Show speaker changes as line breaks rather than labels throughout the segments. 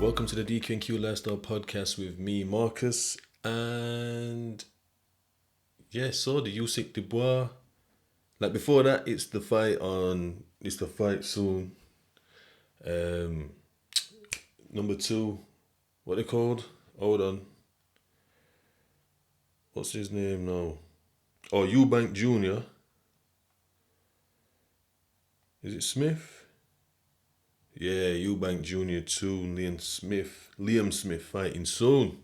Welcome to the DQ&Q Lifestyle Podcast with me, Marcus, and so the Usyk Dubois. Like before that, it's the fight soon. Number two, what they called? Hold on, what's his name now? Oh, Eubank Jr. Is it Smith? Yeah, Eubank Jr. 2, Liam Smith fighting soon.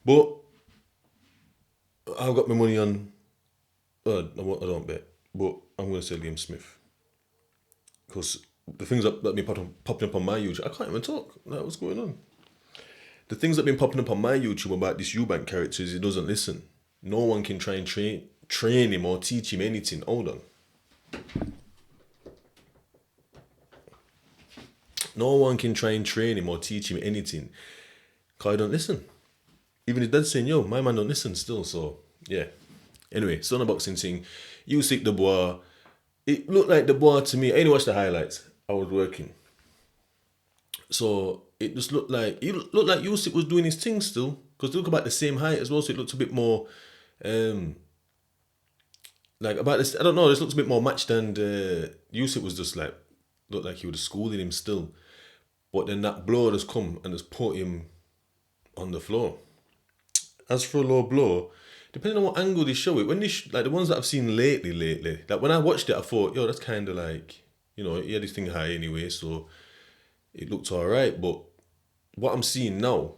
But I've got my money on. I don't bet, but I'm gonna say Liam Smith because the things that been popping up on my YouTube, I can't even talk. Like, what's going on? The things that been popping up on my YouTube about this Eubank character is he doesn't listen. No one can try and train him or teach him anything. Hold on. No one can try and train him or teach him anything because he don't listen. Even his dad's saying, yo, my man don't listen still, so yeah. Anyway, still on the boxing thing. Usyk Dubois. It looked like Dubois to me. I only watched the highlights. I was working. So it just looked like Usyk was doing his thing still. Because they look about the same height as well, so it looks a bit more like about this. I don't know, this looks a bit more matched, and Usyk was just like looked like he was schooling him still. But then that blow has come and has put him on the floor. As for a low blow, depending on what angle they show it, when they like the ones that I've seen lately, like when I watched it, I thought, yo, that's kind of like, he had this thing high anyway, so it looked alright. But what I'm seeing now,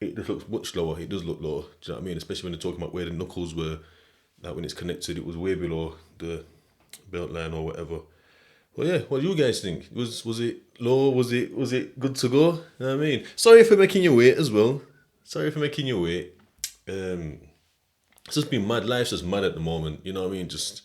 it just looks much lower. It does look lower. Do you know what I mean? Especially when they're talking about where the knuckles were, like when it's connected, it was way below the belt line or whatever. Well, yeah, what do you guys think? Was it low? Was it good to go? You know what I mean? Sorry for making you wait as well. It's just been mad. Life's just mad at the moment. You know what I mean? Just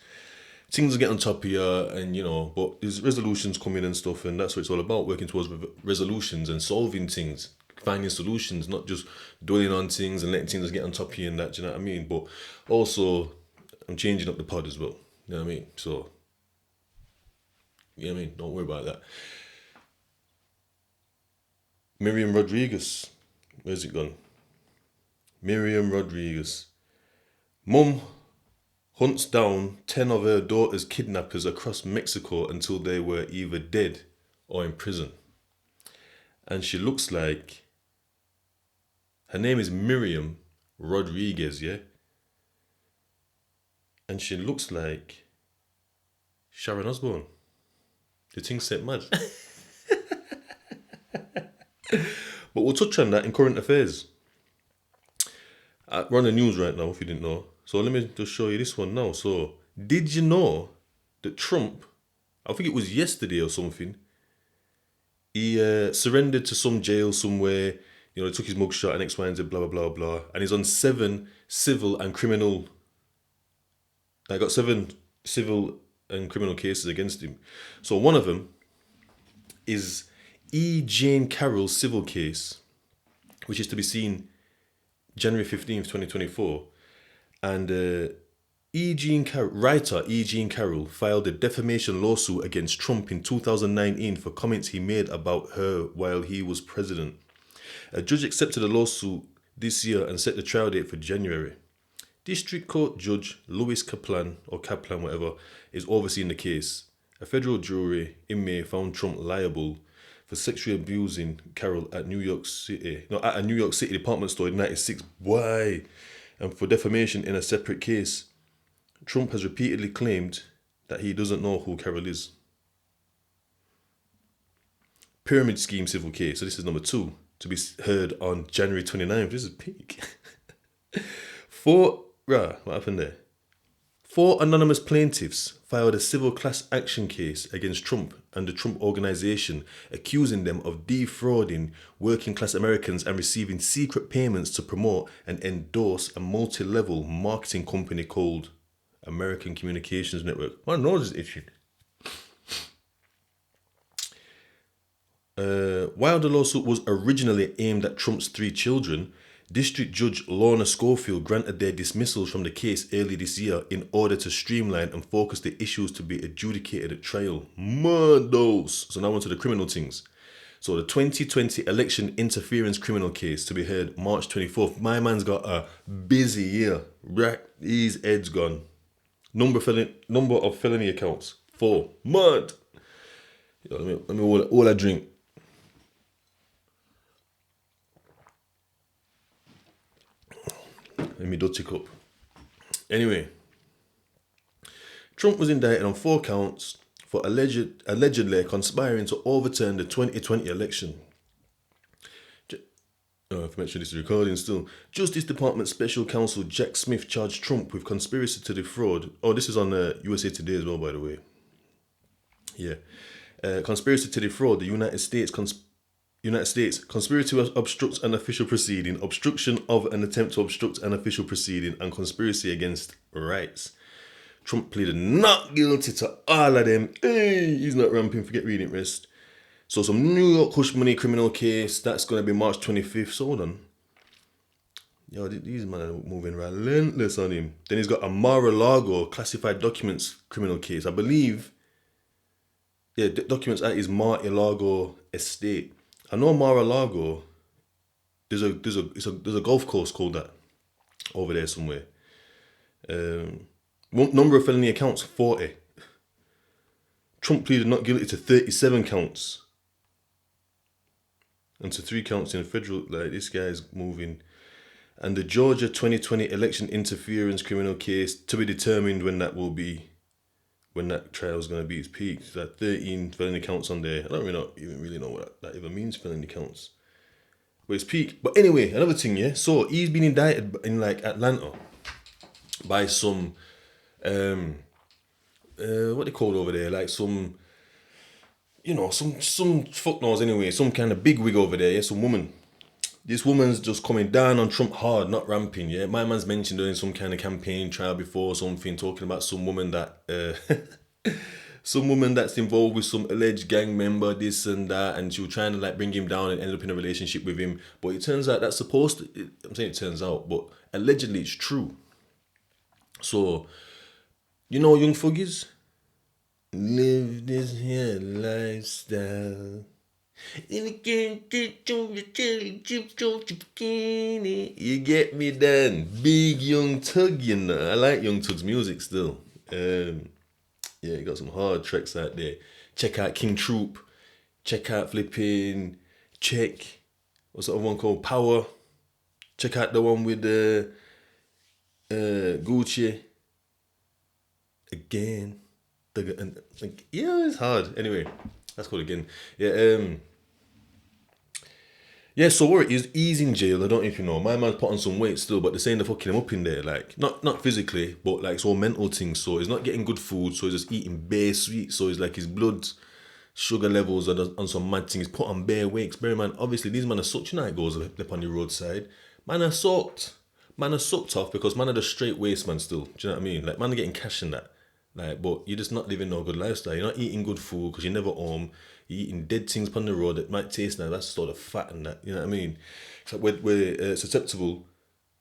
things get on top of you, and but there's resolutions coming and stuff, and that's what it's all about. Working towards resolutions and solving things, finding solutions, not just dwelling on things and letting things get on top of you and that. Do you know what I mean? But also, I'm changing up the pod as well. You know what I mean? So, don't worry about that. Miriam Rodriguez, where's it gone? Miriam Rodriguez. Mum hunts down 10 of her daughter's kidnappers across Mexico until they were either dead or in prison. And she looks like... Her name is Miriam Rodriguez, yeah? And she looks like Sharon Osbourne. The thing set mad. But we'll touch on that in current affairs. We're on the news right now, if you didn't know. So let me just show you this one now. So, did you know that Trump, I think it was yesterday or something, he surrendered to some jail somewhere, they took his mugshot and X, Y, and Z, blah, blah, blah, blah. And he's on 7 civil and criminal cases against him. So one of them is E. Jane Carroll's civil case, which is to be seen January 15th, 2024. And writer E. Jean Carroll filed a defamation lawsuit against Trump in 2019 for comments he made about her while he was president. A judge accepted the lawsuit this year and set the trial date for January. District Court Judge Louis Kaplan, is overseeing the case. A federal jury in May found Trump liable for sexually abusing Carroll at a New York City department store in 1996. Why? And for defamation in a separate case. Trump has repeatedly claimed that he doesn't know who Carroll is. Pyramid scheme civil case. So this is number 2 to be heard on January 29th. This is peak. What happened there? 4 anonymous plaintiffs filed a civil class action case against Trump and the Trump Organization, accusing them of defrauding working class Americans and receiving secret payments to promote and endorse a multi-level marketing company called American Communications Network. My nose is itching. While the lawsuit was originally aimed at Trump's 3 children, District Judge Lorna Schofield granted their dismissals from the case early this year in order to streamline and focus the issues to be adjudicated at trial. Mundos. So now on to the criminal things. So the 2020 election interference criminal case to be heard March 24th. My man's got a busy year. Right, his head's gone. Number of felony accounts 4. Mud. Let me all I drink. Let me Dutch it up. Anyway, Trump was indicted on 4 counts for allegedly conspiring to overturn the 2020 election. I've mentioned this recording still. Justice Department Special Counsel Jack Smith charged Trump with conspiracy to defraud. Oh, this is on USA Today as well, by the way. Yeah. Conspiracy to defraud the United States, conspiracy to obstruct an official proceeding, obstruction of an attempt to obstruct an official proceeding, and conspiracy against rights. Trump pleaded not guilty to all of them. Hey, he's not ramping, forget reading rest. So some New York hush money criminal case, that's going to be March 25th. So hold on. Yo, these men are moving relentless on him. Then he's got a Mar-a-Lago classified documents criminal case. I believe, documents at his Mar-a-Lago estate. I know Mar-a-Lago, there's a golf course called that over there somewhere. Number of felony accounts, 40. Trump pleaded not guilty to 37 counts. And to 3 counts in federal, like this guy's moving. And the Georgia 2020 election interference criminal case to be determined when that trial is going to be its peak. It's like 13 felony counts on there. I don't even really know what that even means, felony counts. But it's peak. But anyway, another thing, yeah. So he's been indicted in like Atlanta by some, what they call over there, like some, some fuck knows anyway, some kind of big wig over there, yeah, some woman. This woman's just coming down on Trump hard, not ramping, yeah. My man's mentioned doing some kind of campaign trial before, something, talking about some woman that, some woman that's involved with some alleged gang member, this and that, and she was trying to like bring him down and ended up in a relationship with him. But it turns out that's supposed to, I'm saying it turns out, but allegedly it's true. So, young fuggies, live this here lifestyle. You get me then. Big Young Tug, I like Young Tug's music still. He got some hard tracks out there. Check out King Troop. Check out flipping. What's that one called? Power. Check out the one with the Gucci. Again. It's hard. Anyway, that's called Again. So what he's in jail. I don't know if you know. My man's put on some weight still, but they're saying they're fucking him up in there. Like, not physically, but like it's all mental things. So he's not getting good food, so he's just eating bare sweet. So he's like his blood sugar levels are on some mad things. He's put on bare weights. Bear in mind, obviously these men are sucked. You know how it goes up on the roadside. Man are sucked. Man are sucked off because man are the straight waist man still. Do you know what I mean? Like man are getting cash in that. Like, but you're just not living no good lifestyle. You're not eating good food because you're never home. You're eating dead things on the road that might taste nice. That's sort of fat and that. You know what I mean? So we're susceptible.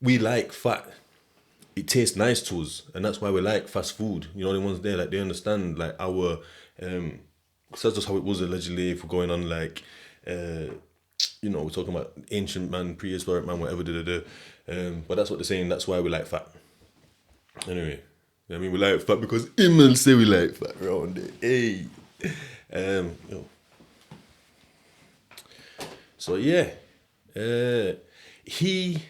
We like fat. It tastes nice to us, and that's why we like fast food. You know, the ones there, like they understand like our. Because that's just how it was allegedly. If we're going on like, we're talking about ancient man, prehistoric man, whatever. But that's what they're saying. That's why we like fat. Anyway. I mean, we like fat because Emil say we like fat around there. Hey. So, yeah. He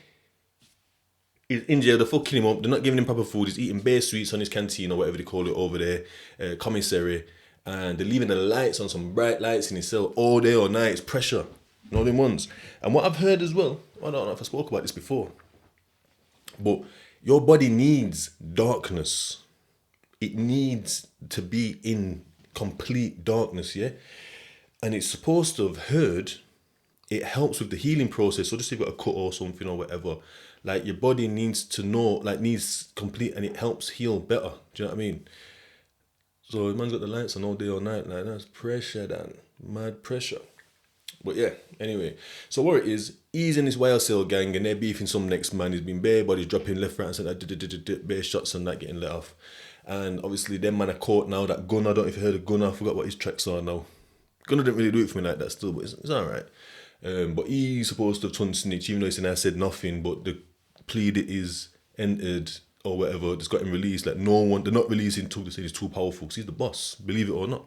is in jail. They're fucking him up. They're not giving him proper food. He's eating bare sweets on his canteen or whatever they call it over there. Commissary. And they're leaving the lights on, some bright lights in his cell all day or night. It's pressure. You know them ones. And what I've heard as well, I don't know if I spoke about this before, but your body needs darkness. It needs to be in complete darkness, yeah? And it's supposed to have heard it helps with the healing process. So just if you've got a cut or something or whatever, like your body needs to know, like needs complete, and it helps heal better. Do you know what I mean? So the man's got the lights on all day or night, like that's pressure, Dan. Mad pressure. But yeah, anyway. So what it is, he's in this YSL gang and they're beefing some next man. He's been bare bodies dropping left, right, and centre, bare shots and that getting let off. And obviously them man are caught now. That Gunner, I don't know if you heard of Gunner, I forgot what his tracks are now. Gunner didn't really do it for me like that still, but it's alright. But he's supposed to have turned snitch, even though he said I said nothing, but the plea that is entered or whatever just got him released. Like no one, they're not releasing Tug. They say he's too powerful because he's the boss, believe it or not.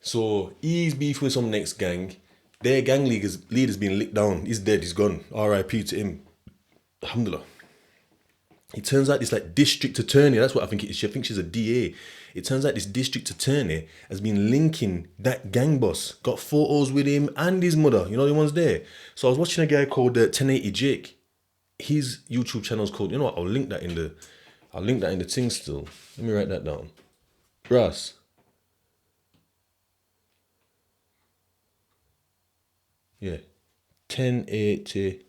So he's beef with some next gang. Their gang leader's been licked down. He's dead. He's gone. R.I.P. to him. Alhamdulillah. It turns out this like district attorney. That's what I think it is. I think she's a DA. It turns out this district attorney has been linking that gang boss. Got photos with him and his mother. You know the ones there. So I was watching a guy called 1080 Jake. His YouTube channel's called. You know what? I'll link that in the thing still. Let me write that down. Russ. Yeah. 1080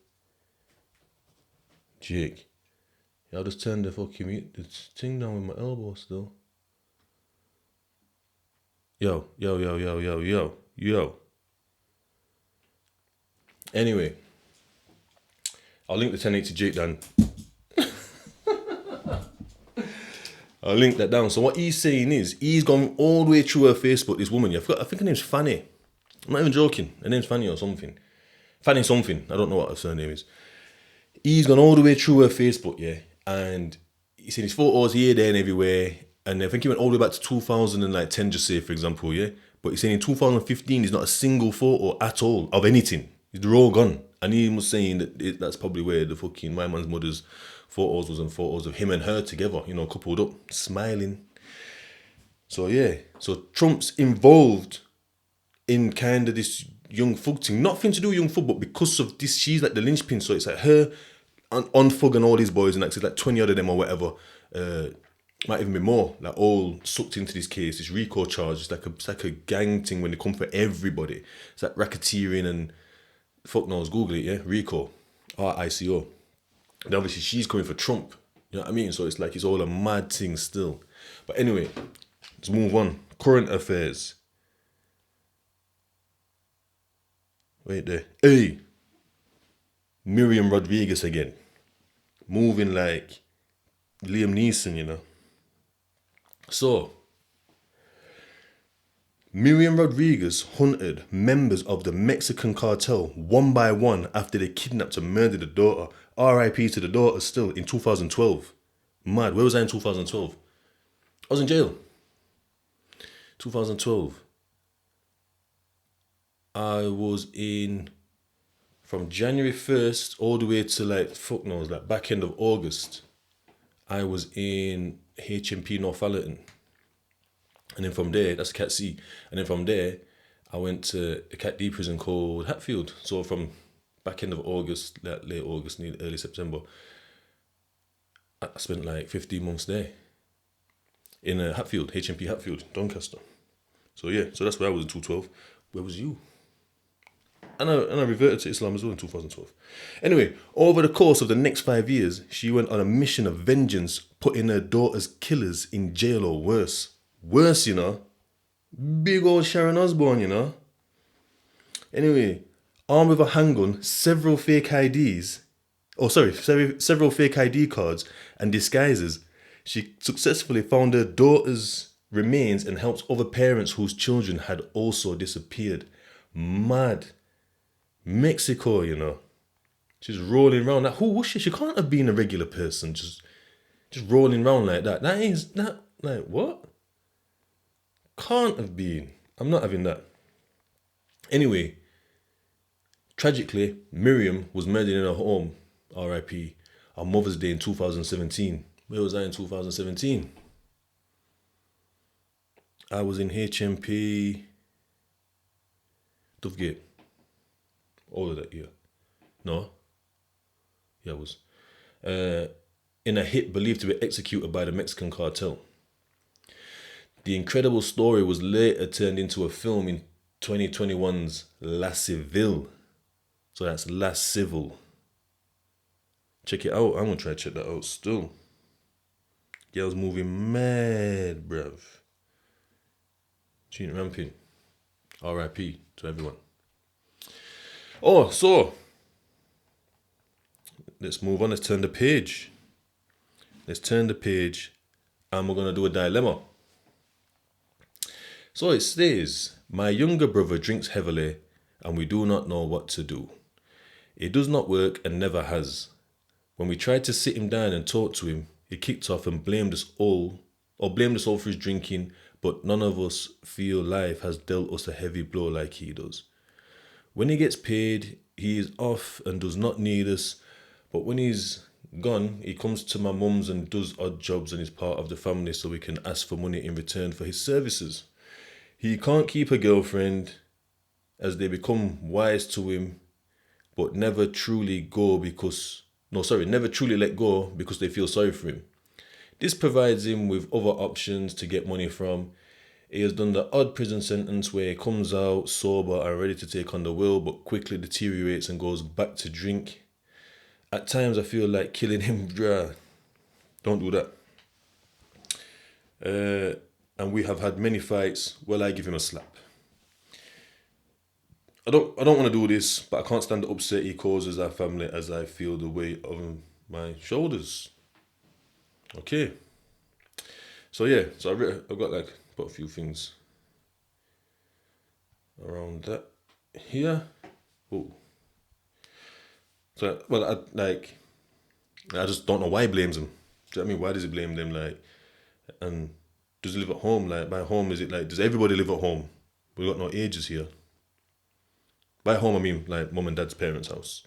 Jake. Yeah, I'll just turn the fucking the thing down with my elbow still. Yo. Anyway, I'll link the 1080 Jake down. I'll link that down. So what he's saying is, he's gone all the way through her Facebook, this woman. I think her name's Fanny. I'm not even joking. Her name's Fanny or something. Fanny something. I don't know what her surname is. He's gone all the way through her Facebook, yeah. And he's seen his photos here, there, and everywhere. And I think he went all the way back to 2010, just say, for example, yeah. But he's saying in 2015, there's not a single photo at all of anything. They're all gone. And he was saying that that's probably where the fucking my man's mother's photos was, and photos of him and her together, you know, coupled up, smiling. So yeah. So Trump's involved in kind of this young thug thing. Nothing to do with young thug, but because of this, she's like the linchpin. So it's like her on thug and all these boys, and like, it's like 20 odd of them or whatever. Might even be more, like all sucked into this case, this RICO charge. It's like a gang thing when they come for everybody. It's like racketeering and fuck knows, Google it, yeah? RICO, RICO. And obviously she's coming for Trump, you know what I mean? So it's like it's all a mad thing still. But anyway, let's move on. Current affairs. Wait there. Hey! Miriam Rodriguez again. Moving like Liam Neeson, you know. So, Miriam Rodriguez hunted members of the Mexican cartel one by one after they kidnapped and murdered the daughter. R.I.P. to the daughter still in 2012. Mad. Where was I in 2012? I was in jail. 2012. I was in from January 1st all the way to like, fuck knows, like back end of August. I was in HMP Northallerton. And then from there, that's Cat C. And then from there, I went to a Cat D prison called Hatfield. So from back end of August, late August, early September, I spent like 15 months there. In Hatfield, HMP Hatfield, Doncaster. So yeah, so that's where I was in 2012. Where was you? And I reverted to Islam as well in 2012. Anyway, over the course of the next 5 years, she went on a mission of vengeance, putting her daughter's killers in jail or worse. Worse, you know. Big old Sharon Osbourne, you know. Anyway, armed with a handgun, several fake ID cards and disguises, she successfully found her daughter's remains and helped other parents whose children had also disappeared. Mad. Mexico, you know. She's rolling around. Like, who was she? She can't have been a regular person, just rolling around like that. That is not like what? Can't have been. I'm not having that. Anyway, tragically, Miriam was murdered in her home, R.I.P., on Mother's Day in 2017. Where was I in 2017? I was in HMP Dovegate. All of that year. No? Yeah, I was. In a hit believed to be executed by the Mexican cartel. The incredible story was later turned into a film in 2021's La Civil. So that's La Civil. Check it out. I'm going to try to check that out still. Girls moving mad, bruv. Tune ramping. R.I.P. to everyone. Oh, so let's move on. Let's turn the page. And we're going to do a dilemma. So it says, my younger brother drinks heavily and we do not know what to do. It does not work and never has. When we tried to sit him down and talk to him, he kicked off and blamed us all for his drinking, but none of us feel life has dealt us a heavy blow like he does. When he gets paid, he is off and does not need us, but when he's gone, he comes to my mum's and does odd jobs and is part of the family so we can ask for money in return for his services. He can't keep a girlfriend as they become wise to him, but never truly let go because they feel sorry for him. This provides him with other options to get money from. He has done the odd prison sentence where he comes out sober and ready to take on the world, but quickly deteriorates and goes back to drink. At times I feel like killing him. Don't do that. And we have had many fights. Well, I give him a slap. I don't want to do this, but I can't stand the upset he causes our family as I feel the weight on my shoulders. Okay. So yeah, I've got a few things around that here. Oh. So I just don't know why he blames them. Do you know what I mean? Why does he blame them? And does he live at home? By home, is it does everybody live at home? We've got no ages here. By home, I mean mum and dad's parents' house.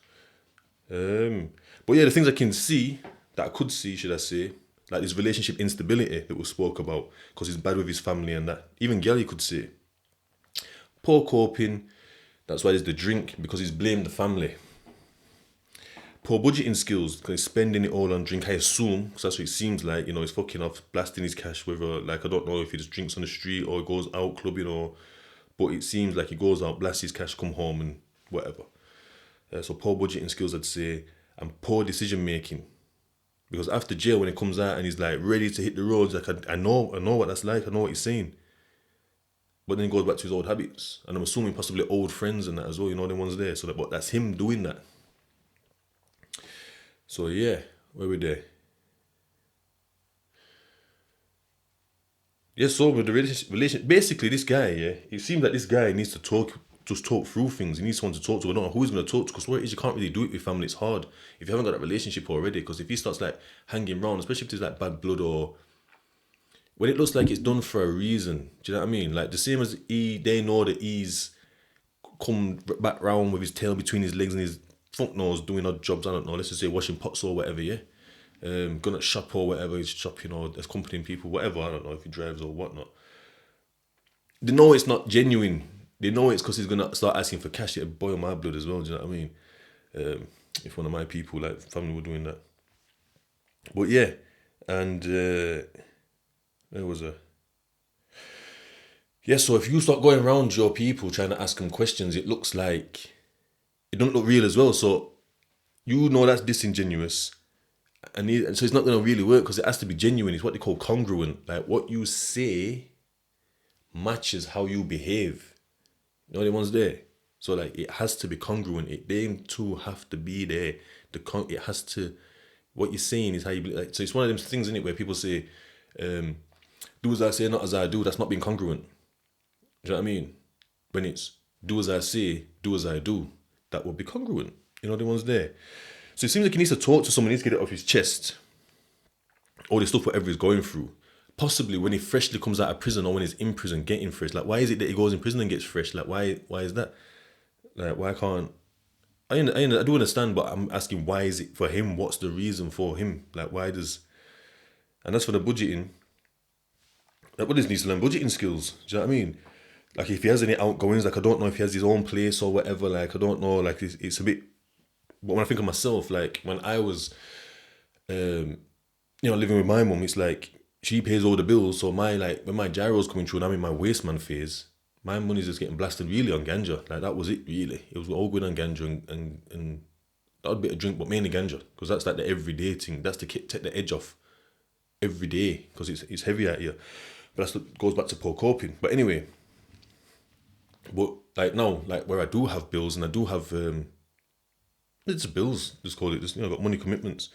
But yeah, the things I could see, should I say, like this relationship instability that we spoke about, because he's bad with his family and that. Even Gally could say, poor coping, that's why there's the drink, because he's blamed the family. Poor budgeting skills, because he's spending it all on drink, I assume, because that's what it seems like, he's fucking off, blasting his cash, whether, I don't know if he just drinks on the street or goes out clubbing but it seems like he goes out, blasts his cash, come home and whatever. So poor budgeting skills, I'd say, and poor decision making. Because after jail, when he comes out and he's ready to hit the roads, I know what that's like, I know what he's saying. But then he goes back to his old habits. And I'm assuming possibly old friends and that as well, the ones there. But that's him doing that. So yeah, where we there? Yeah, so with the relation, basically this guy, it seems like this guy needs to talk through things. He needs someone to talk to. I don't know who he's going to talk to, because what it is, you can't really do it with family. It's hard if you haven't got that relationship already, because if he starts hanging around, especially if there's bad blood, or when it looks like it's done for a reason, do you know what I mean? The same as they know that he's come back round with his tail between his legs and his fuck nose doing odd jobs, I don't know, let's just say washing pots or whatever, yeah? Going to shop or whatever, he's shopping or accompanying people, whatever, I don't know if he drives or whatnot. They know it's not genuine. They know it's because he's going to start asking for cash. It'll boil my blood as well, do you know what I mean? If one of my people, family, were doing that. But yeah, and there was a... Yeah, so if you start going around your people trying to ask them questions, it looks like... It don't look real as well, so that's disingenuous. And so it's not going to really work, because it has to be genuine. It's what they call congruent. What you say matches how you behave. The one's there. So it has to be congruent. Them two have to be there. It has to... What you're saying is how you... so it's one of them things, isn't it, where people say, do as I say, not as I do. That's not being congruent. Do you know what I mean? When it's do as I say, do as I do, that would be congruent. The one's there. So it seems like he needs to talk to someone, he needs to get it off his chest. All the stuff, whatever he's going through. Possibly when he freshly comes out of prison, or when he's in prison getting fresh. Why is it that he goes in prison and gets fresh? Why is that? Why can't... I do understand, but I'm asking, why is it for him? What's the reason for him? Why does... And as for the budgeting, buddies needs to learn budgeting skills. Do you know what I mean? If he has any outgoings, I don't know if he has his own place or whatever. I don't know. It's a bit... But when I think of myself, when I was, living with my mum, it's she pays all the bills. So when my gyro's coming through and I'm in my wasteman phase, my money's just getting blasted really on ganja. That was it, really. It was all good on ganja and that would be a drink, but mainly ganja, because that's the everyday thing. That's to take the edge off every day, because it's heavy out here. But that goes back to poor coping. But anyway, but now, where I do have bills and I do have it's bills, just call it. Just I've got money commitments.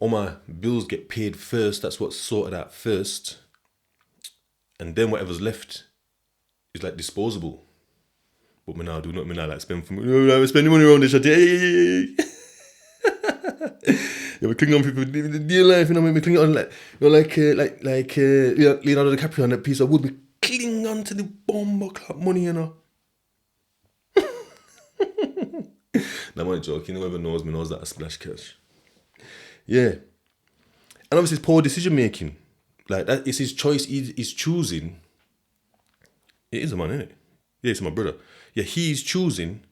All my bills get paid first. That's what's sorted out first, and then whatever's left is like disposable. But me now do not me now like spend for like spending money around this shit. Yeah, we cling on people dear life, you know, we cling on like you know, Leonardo DiCaprio on that piece of wood, we cling on to the bomber club money, you know. Nah, I'm only joking, whoever knows me knows that I splash cash. Yeah. And obviously it's poor decision making. Like that it's his choice, he's choosing. It is a man, isn't it? Yeah, it's my brother. Yeah, he's choosing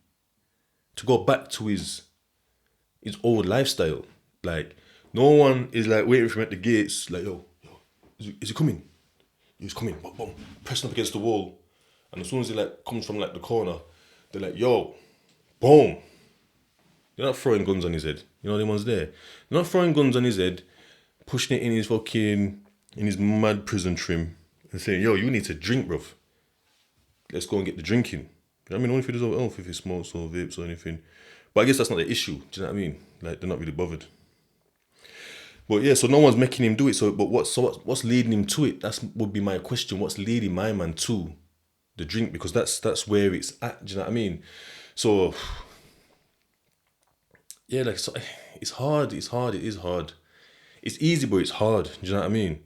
to go back to his old lifestyle. Like, no one is like waiting for him at the gates, like, yo, is he coming? He's coming, boom, boom, pressing up against the wall. And as soon as he like comes from like the corner, they're like, yo, boom. They're not throwing guns on his head. You know the ones there. They're not throwing guns on his head, pushing it in his mad prison trim and saying, yo, you need to drink, bruv. Let's go and get the drinking. You know what I mean? Only if he does health, if he smokes or vapes or anything. But I guess that's not the issue. Do you know what I mean? Like, they're not really bothered. But yeah, so no one's making him do it. So, but what's leading him to it? Would be my question. What's leading my man to the drink? Because that's where it's at. Do you know what I mean? So yeah, like so, it's hard. It's hard. It is hard. It's easy, but it's hard. Do you know what I mean?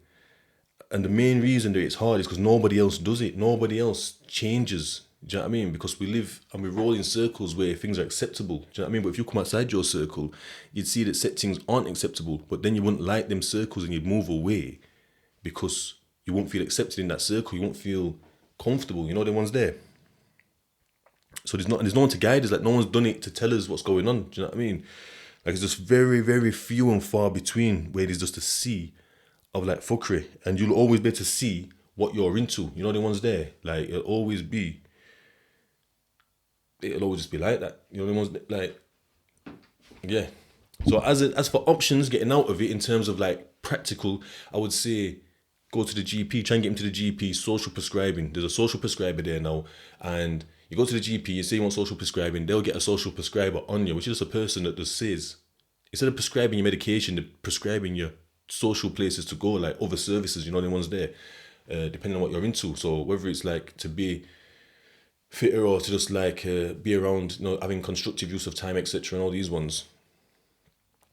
And the main reason that it's hard is because nobody else does it. Nobody else changes. Do you know what I mean? Because we live and we roll in circles where things are acceptable. Do you know what I mean? But if you come outside your circle, you'd see that settings aren't acceptable. But then you wouldn't like them circles and you'd move away because you won't feel accepted in that circle. You won't feel comfortable. You know, the ones there. So there's no one to guide us. Like, no one's done it to tell us what's going on. Do you know what I mean? Like, it's just very, very few and far between where there's just a sea of like fuckery. And you'll always be able to see what you're into. You know, the ones there. Like, it'll always just be like that. You know, the ones that, like, yeah. So as for options, getting out of it in terms of like practical, I would say go to the GP, try and get him to the GP, social prescribing. There's a social prescriber there now, and you go to the GP, you say you want social prescribing, they'll get a social prescriber on you, which is just a person that just says, instead of prescribing your medication, they're prescribing your social places to go, like other services, you know, the ones there, depending on what you're into. So whether it's like to be fitter or to just like be around, you know, having constructive use of time, etc., and all these ones.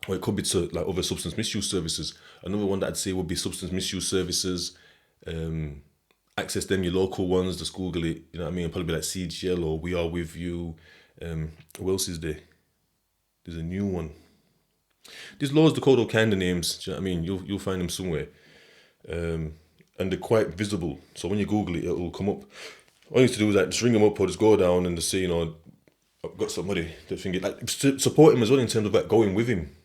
Or it could be to like other substance misuse services. Another one that I'd say would be substance misuse services. Access them, your local ones, just Google it, you know what I mean? Probably be like CGL or We Are With You. Who else is there? There's a new one. There's loads of all kind of names, do you know what I mean? You'll find them somewhere. And they're quite visible. So when you Google it, it'll come up. All you need to do is like just ring them up or just go down and just say, you know, I've got somebody that think it, like support him as well in terms of like going with him.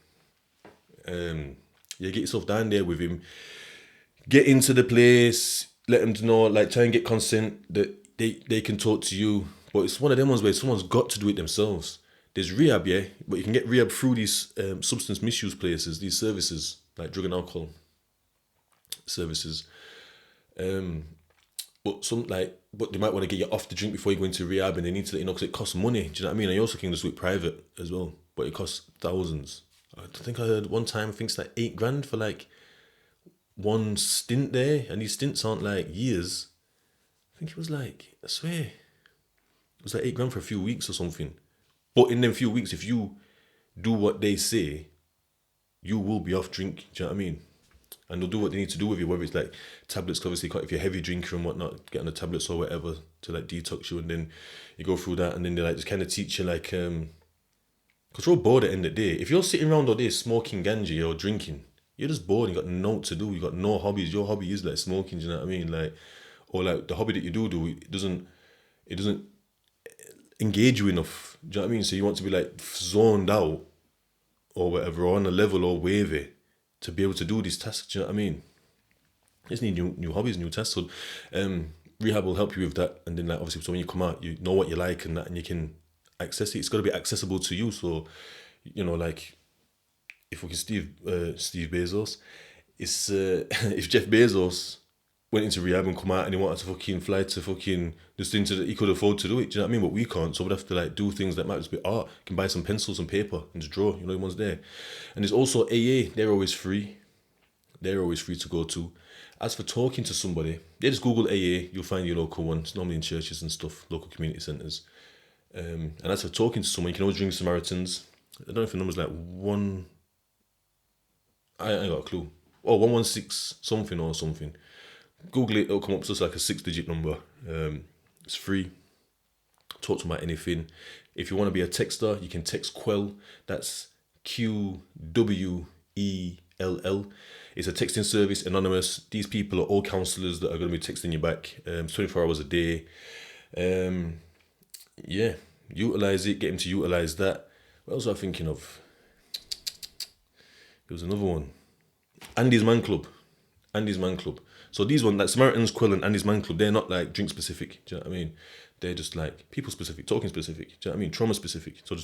Yeah, get yourself down there with him. Get into the place, let them know, like try and get consent that they can talk to you. But it's one of them ones where someone's got to do it themselves. There's rehab, yeah, but you can get rehab through these substance misuse places, these services, like drug and alcohol services. But they might want to get you off the drink before you go into rehab, and they need to let you know because it costs money. Do you know what I mean? And you also can just do it private as well, but it costs thousands. I think I heard one time, I think it's like $8,000 for like one stint there, and these stints aren't like years. I think it was like, I swear, it was like $8,000 for a few weeks or something. But in them few weeks, if you do what they say, you will be off drink. Do you know what I mean? And they'll do what they need to do with you, whether it's like tablets, obviously, if you're a heavy drinker and whatnot, get on the tablets or whatever to like detox you, and then you go through that, and then they like just kind of teach you like, because you're all bored at the end of the day. If you're sitting around all day smoking ganja or drinking, you're just bored, you got no to do, you got no hobbies. Your hobby is like smoking, do you know what I mean? Like, or like the hobby that you do, it doesn't engage you enough. Do you know what I mean? So you want to be like zoned out or whatever, or on a level or wavy to be able to do these tasks. Do you know what I mean? You just need new hobbies, new tasks. So rehab will help you with that. And then like obviously, so when you come out, you know what you like and that, and you can access it. It's got to be accessible to you. So, you know, like if we can Steve Bezos, it's if Jeff Bezos went into rehab and come out and he wanted to fucking fly to fucking just into he could afford to do it. Do you know what I mean? But we can't, so we'd have to like do things that might just be art. You can buy some pencils and paper and just draw. You know, the one's there. And there's also AA. They're always free. They're always free to go to. As for talking to somebody, yeah, just Google AA. You'll find your local one. It's normally in churches and stuff, local community centres. And as for talking to someone, you can always ring Samaritans. I don't know if the number's like one. I ain't got a clue. Oh, 116 something or something. Google it. It'll come up just like a 6-digit number. It's free. Talk to them about anything. If you want to be a texter, you can text Quell. That's QWELL. It's a texting service, anonymous. These people are all counsellors that are going to be texting you back 24 hours a day. Yeah, utilise it. Get him to utilise that. What else was I thinking of? There was another one. Andy's Man Club. Andy's Man Club. So these ones, like Samaritans, Quill, and Andy's Man Club, they're not like drink specific. Do you know what I mean? They're just like people specific, talking specific. Do you know what I mean? Trauma specific. So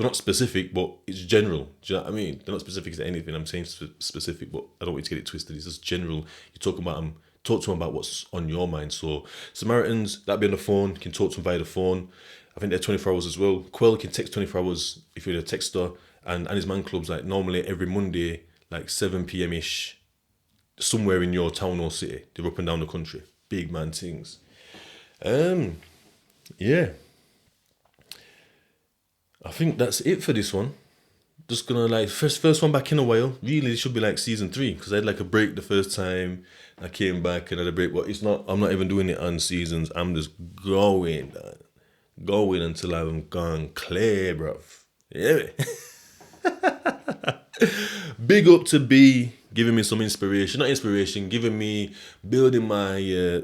not specific, but it's general. Do you know what I mean? They're not specific to anything. I'm saying specific, but I don't want you to get it twisted. It's just general. You talk about them. Talk to them about what's on your mind. So Samaritans, that'd be on the phone. You can talk to them via the phone. I think they're 24 hours as well. Quell can text 24 hours if you're a texter. And his man club's like normally every Monday, like 7 p.m. ish, somewhere in your town or city. They're up and down the country. Big man things. Yeah. I think that's it for this one. Just gonna like first one back in a while. Really, it should be like season 3 because I had like a break the first time. I came back and had a break, but it's not. I'm not even doing it on seasons. I'm just going until I'm gone clear, bruv. Yeah. Big up to B giving me some inspiration. Not inspiration, giving me building my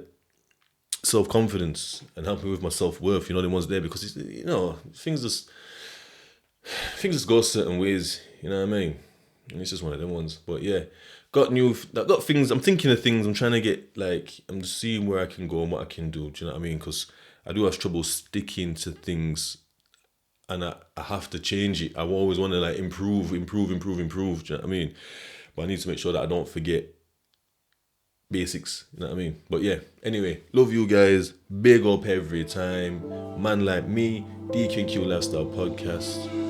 self-confidence and helping with my self-worth. You know, the ones there because it's, you know, things just go certain ways. You know what I mean? And it's just one of them ones. But yeah, got things. I'm thinking of things. I'm trying to get like. I'm just seeing where I can go and what I can do. Do you know what I mean? Because I do have trouble sticking to things, and I have to change it. I always want to like improve. Do you know what I mean? But I need to make sure that I don't forget basics. You know what I mean? But yeah. Anyway, love you guys. Big up every time. Man like me, DQQ Lifestyle Podcast.